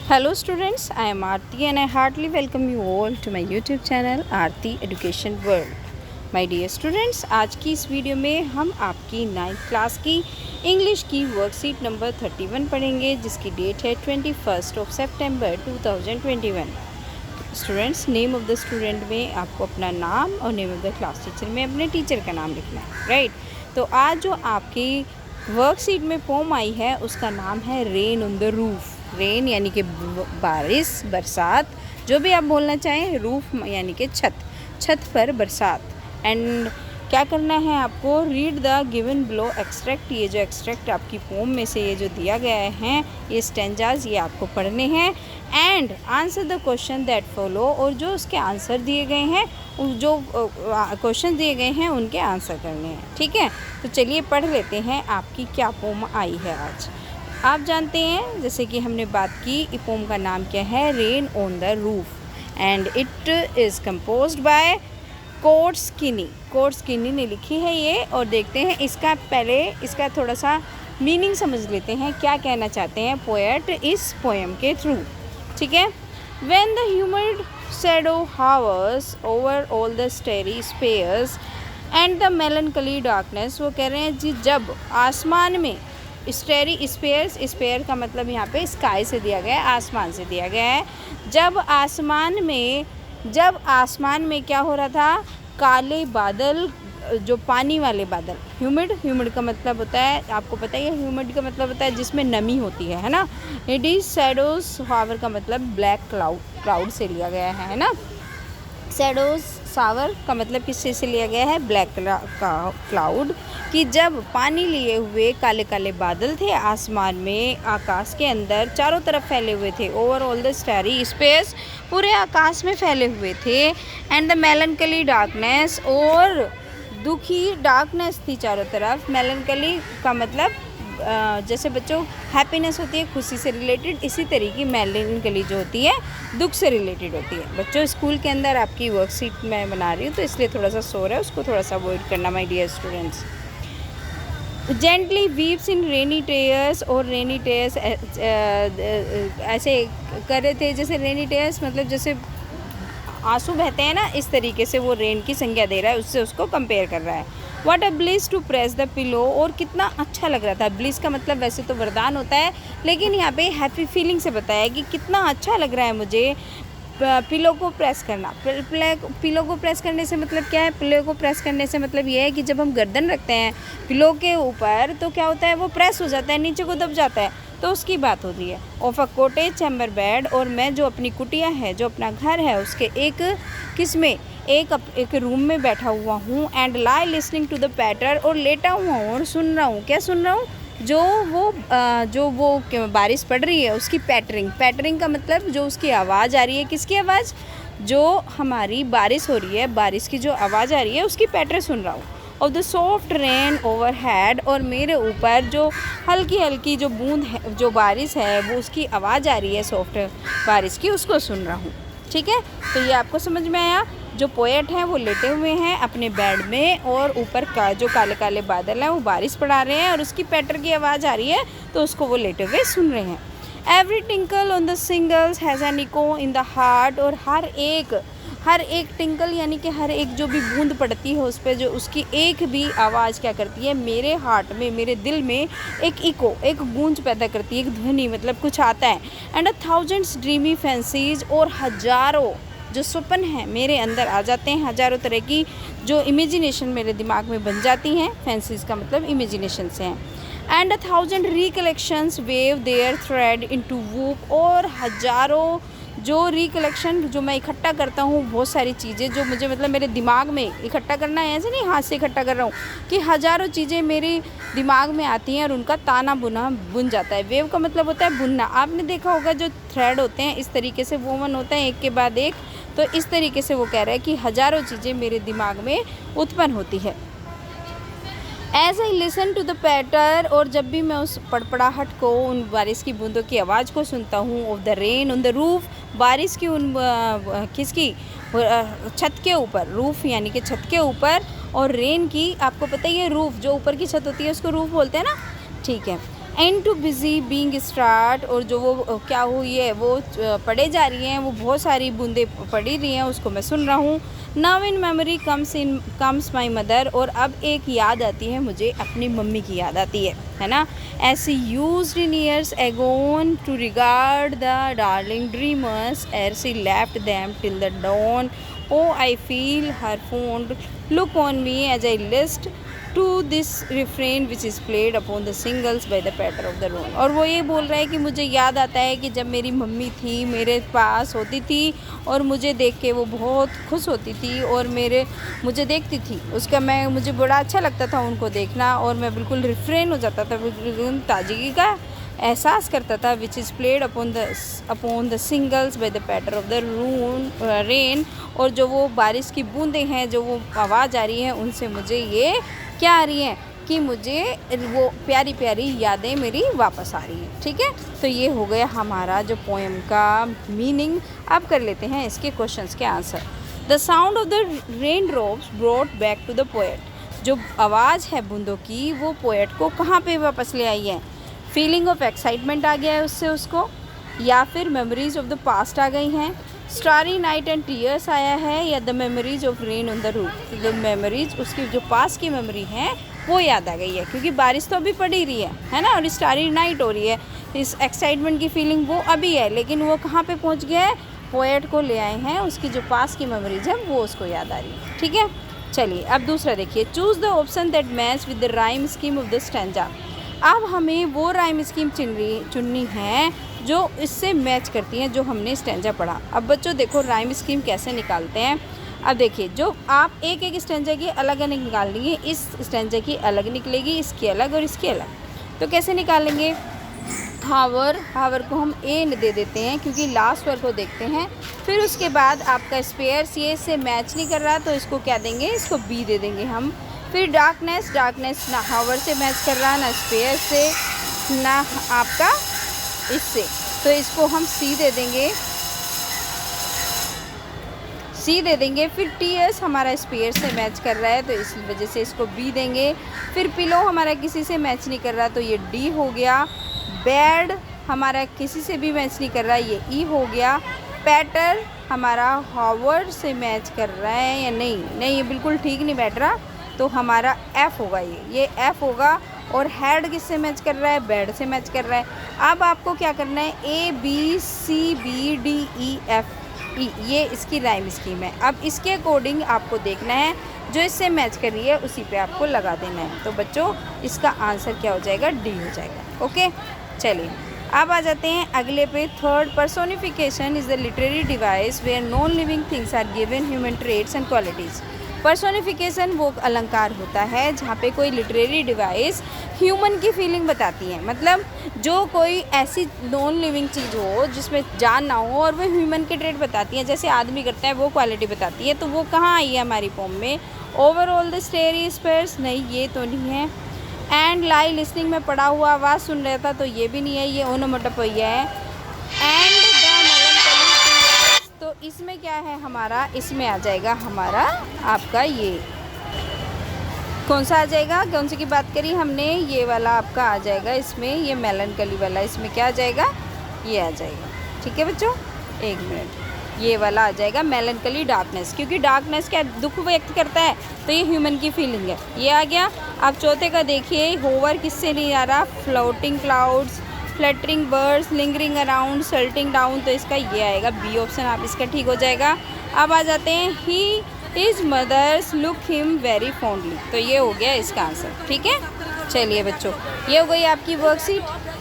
Hello students, I am Aarti and I heartily welcome you all to my YouTube channel Aarti Education World. My dear students, आज की इस video में हम आपकी 9th class की English की worksheet number 31 पढ़ेंगे जिसकी डेट है 21 सितंबर 2021। Students, name of the student में आपको अपना नाम और name of the class teacher में अपने टीचर का नाम लिखना है, राइट। तो आज जो आपकी वर्कशीट में पोम आई है उसका नाम है rain on the roof. Rain यानी कि बारिश, बरसात, जो भी आप बोलना चाहें। रूफ यानी कि छत पर बरसात। एंड क्या करना है आपको, read the given below extract. ये जो एक्सट्रैक्ट आपकी पोम में से ये जो दिया गया है, ये स्टेंजाज, ये आपको पढ़ने हैं। And answer the question that follow, और जो उसके आंसर दिए गए हैं, जो क्वेश्चन दिए गए हैं उनके आंसर करने हैं, ठीक है। तो चलिए पढ़ लेते हैं आपकी क्या पोम आई है आज। आप जानते हैं, जैसे कि हमने बात की, पोम का नाम क्या है, rain on the roof. And it is composed by Coates Kinney ने लिखी है ये। और देखते हैं इसका थोड़ा सा मीनिंग समझ लेते हैं, क्या कहना चाहते हैं पोएट इस पोएम के थ्रू, ठीक है। When the humid shadow hover over all the starry spheres and the melancholy darkness, वो कह रहे हैं जी जब आसमान में स्टेरी स्पेयर का मतलब यहाँ पे स्काई से दिया गया है, आसमान से दिया गया है। जब आसमान में क्या हो रहा था, काले बादल, जो पानी वाले बादल, ह्यूमिड का मतलब होता है, आपको पता ही है ह्यूमिड का मतलब होता है जिसमें नमी होती है ना। इट इज शैडोज हावर का मतलब ब्लैक क्लाउड से लिया गया है ना। शैडोज सावर का मतलब किस चीज़ से लिया गया है, ब्लैक क्लाउड, कि जब पानी लिए हुए काले काले बादल थे आसमान में, आकाश के अंदर चारों तरफ फैले हुए थे। Over all the starry space, पूरे आकाश में फैले हुए थे। एंड द मेलनकली डार्कनेस, और दुखी डार्कनेस थी चारों तरफ। मेलनकली का मतलब जैसे बच्चों हैप्पीनेस होती है खुशी से रिलेटेड, इसी तरीके मेलनकली जो होती है दुख से रिलेटेड होती है। बच्चों, स्कूल के अंदर आपकी वर्कशीट मैं बना रही हूँ तो इसलिए थोड़ा सा शोर है, उसको थोड़ा सा अवॉइड करना my dear students. Gently weaves in rainy tears, और रेनी टेयर्स ऐसे कर रहे थे, जैसे रेनी टेयर्स मतलब जैसे आंसू बहते हैं ना, इस तरीके से वो रेन की संज्ञा दे रहा है, उससे उसको कंपेयर कर रहा है। What a bliss to press the pillow, और कितना अच्छा लग रहा था। ब्लिस का मतलब वैसे तो वरदान होता है, लेकिन यहाँ पे हैप्पी फीलिंग से बताया कि कितना अच्छा लग रहा है मुझे पिलो को प्रेस करना। पिलो को प्रेस करने से मतलब क्या है, पिलो को प्रेस करने से मतलब ये है कि जब हम गर्दन रखते हैं पिलो के ऊपर तो क्या होता है, वो प्रेस हो जाता है, नीचे को दब जाता है, तो उसकी बात होती है। Of a cottage chamber bed, और मैं जो अपनी कुटिया है, जो अपना घर है, उसके एक रूम में बैठा हुआ हूँ। And lie listening to the patter, और लेटा हुआ हूँ और सुन रहा हूँ। क्या सुन रहा हूँ, जो वो बारिश पड़ रही है उसकी पैटरिंग का मतलब जो उसकी आवाज़ आ रही है, किसकी आवाज़, जो हमारी बारिश हो रही है, बारिश की जो आवाज़ आ रही है उसकी पैटर्न सुन रहा हूँ। Of the soft rain over head, और मेरे ऊपर जो हल्की हल्की जो बूंद है, जो बारिश है, वो उसकी आवाज़ आ रही है सॉफ्ट बारिश की, उसको सुन रहा हूँ, ठीक है। तो ये आपको समझ में आया। जो पोएट हैं वो लेटे हुए हैं अपने बेड में, और ऊपर का जो काले काले बादल हैं वो बारिश पड़ा रहे हैं, और उसकी पैटर की आवाज़ आ रही है, तो उसको वो लेटे हुए सुन रहे हैं। Every tinkle on the shingles has an echo in the heart, और हर एक टिंकल यानी कि हर एक जो भी बूंद पड़ती है उस पर, जो उसकी एक भी आवाज़ क्या करती है, मेरे हार्ट में, मेरे दिल में एक इको, एक गूंज पैदा करती है, एक ध्वनि, मतलब कुछ आता है। एंड 1000 ड्रीमी फैंसीज, और हजारों जो स्वप्न हैं मेरे अंदर आ जाते हैं, हजारों तरह की जो इमेजिनेशन मेरे दिमाग में बन जाती हैं। फैंसीज का मतलब इमेजिनेशन से हैं। And 1000 recollections weave their thread into woof, और हजारों जो रिकलेक्शन जो मैं इकट्ठा करता हूँ, बहुत सारी चीज़ें जो मुझे मतलब मेरे दिमाग में इकट्ठा करना है, ऐसे नहीं हाथ से इकट्ठा कर रहा हूँ, कि हजारों चीज़ें मेरे दिमाग में आती हैं और उनका ताना बुना बुन जाता है। वेव का मतलब होता है बुनना। आपने देखा होगा जो थ्रेड होते हैं इस तरीके से वोवन होता है एक के बाद एक, तो इस तरीके से वो कह रहा है कि हजारों चीज़ें मेरे दिमाग में उत्पन्न होती है। As I listen to the patter, और जब भी मैं उस पड़पड़ाहट को, उन बारिश की बूंदों की आवाज़ को सुनता हूँ। Of the rain on the roof, बारिश की उन किसकी, छत के ऊपर, रूफ यानी कि छत के ऊपर, और रेन की, आपको पता ही है रूफ जो ऊपर की छत होती है उसको रूफ बोलते हैं ना, ठीक है। And to busy being start, और जो वो क्या हुई है वो पढ़े जा रही हैं, वो बहुत सारी बूंदें पढ़ी रही हैं, उसको मैं सुन रहा हूँ। Now in memory comes my mother, और अब एक याद आती है मुझे, अपनी मम्मी की याद आती है ना। As used in years agone to regard the darling dreamers ere she left them till the dawn, oh I feel her fond look on me as I list to this refrain which is played upon the shingles by the patter of the rain. और वो ये बोल रहा है कि मुझे याद आता है कि जब मेरी मम्मी थी, मेरे पास होती थी और मुझे देख के वो बहुत खुश होती थी और मुझे देखती थी, मुझे बड़ा अच्छा लगता था उनको देखना, और मैं बिल्कुल रिफ्रेन हो जाता था, बिल्कुल ताजगी का एहसास करता था। Which is played upon the shingles by the patter of the rain, और जो वो बारिश की बूंदें हैं, जो वो आवाज़ आ रही है, उनसे मुझे ये क्या आ रही हैं कि मुझे वो प्यारी प्यारी यादें मेरी वापस आ रही हैं। ठीक है, तो ये हो गया हमारा जो पोएम का मीनिंग। अब कर लेते हैं इसके क्वेश्चंस के answer. The sound of the rain drops brought back to the poet, जो आवाज़ है बूंदों की वो पोएट को कहाँ पे वापस ले आई है? फीलिंग ऑफ एक्साइटमेंट आ गया है उससे उसको, या फिर मेमोरीज ऑफ द पास्ट आ गई हैं, स्टारी नाइट एंड टीयर्स आया है, या the memories of rain on the roof, the memories उसकी जो पास की मेमोरी है वो याद आ गई है, क्योंकि बारिश तो अभी पड़ ही रही है ना, और स्टारी नाइट हो रही है। इस एक्साइटमेंट की फीलिंग वो अभी है, लेकिन वो कहाँ पे पहुँच गया है? पोएट को ले आए हैं, उसकी जो पास की मेमोरीज है वो उसको याद आ रही है। ठीक है, चलिए अब दूसरा देखिए। Choose the option that match with the rhyme scheme of the stanza. अब हमें वो राइम स्कीम चुननी है जो इससे मैच करती हैं जो हमने स्टैंजा पढ़ा। अब बच्चों देखो राइम स्कीम कैसे निकालते हैं। अब देखिए, जो आप एक एक स्टैंजा की अलग अलग निकाल लेंगे, इस स्टैंजा की अलग निकलेगी, इसकी अलग और इसकी अलग। तो कैसे निकालेंगे? हावर को हम ए दे देते हैं क्योंकि लास्ट वर्ड को देखते हैं। फिर उसके बाद आपका स्पेयर्स ये से मैच नहीं कर रहा तो इसको क्या देंगे? इसको बी दे देंगे हम। फिर डार्कनेस ना हावर से मैच कर रहा, ना स्पेयर से, ना आपका इससे, तो इसको हम सी दे देंगे। फिर टीयर्स हमारा स्पेयर से मैच कर रहा है तो इस वजह से इसको बी देंगे। फिर पिलो हमारा किसी से मैच नहीं कर रहा तो ये डी हो गया। बेड हमारा किसी से भी मैच नहीं कर रहा, ये ई हो गया। पैटर हमारा हावर से मैच कर रहा है या नहीं, ये बिल्कुल ठीक नहीं बैठ रहा, तो हमारा एफ़ होगा, ये एफ़ होगा। और हेड किससे मैच कर रहा है? बेड से मैच कर रहा है। अब आपको क्या करना है? A B C B D E F E, ये इसकी राइम स्कीम है। अब इसके अकॉर्डिंग आपको देखना है, जो इससे मैच कर रही है उसी पे आपको लगा देना है। तो बच्चों इसका आंसर क्या हो जाएगा? डी हो जाएगा। ओके, चलिए अब आ जाते हैं अगले पे। Third, personification is the literary device where non living things are given human traits and qualities. Personification वो अलंकार होता है जहाँ पे कोई लिटरेरी डिवाइस ह्यूमन की फीलिंग बताती है, मतलब जो कोई ऐसी नॉन लिविंग चीज़ हो जिसमें जान ना हो और वो ह्यूमन के ट्रेट बताती है, जैसे आदमी करता है वो क्वालिटी बताती है। तो वो कहाँ आई है हमारी पोम में? ओवरऑल द स्टेरी स्पेयर्स, नहीं ये तो नहीं है। एंड लाई लिसनिंग में पड़ा हुआ आवाज़ सुन रहा था, तो ये भी नहीं है, ये ओनोमेटोपोइया है। एंड द मेलनकली, तो इसमें क्या है हमारा? इसमें आ जाएगा हमारा आपका ये कौन सा आ जाएगा? कौन सी की बात करी हमने? ये वाला आपका आ जाएगा इसमें, ये मेलनकली वाला, इसमें क्या आ जाएगा? ये आ जाएगा। ठीक है बच्चों, एक मिनट, ये वाला आ जाएगा मेलनकली डार्कनेस, क्योंकि डार्कनेस क्या दुख व्यक्त करता है, तो ये ह्यूमन की फीलिंग है, ये आ गया। अब चौथे का देखिए, होवर किससे नहीं आ रहा? Floating clouds, fluttering birds, lingering around, settling down, तो इसका ये आएगा बी ऑप्शन, आप इसका ठीक हो जाएगा। अब आ जाते हैं his mothers look him very fondly, तो ये हो गया इसका आंसर। ठीक है, चलिए बच्चों, ये हो गई आपकी वर्कशीट।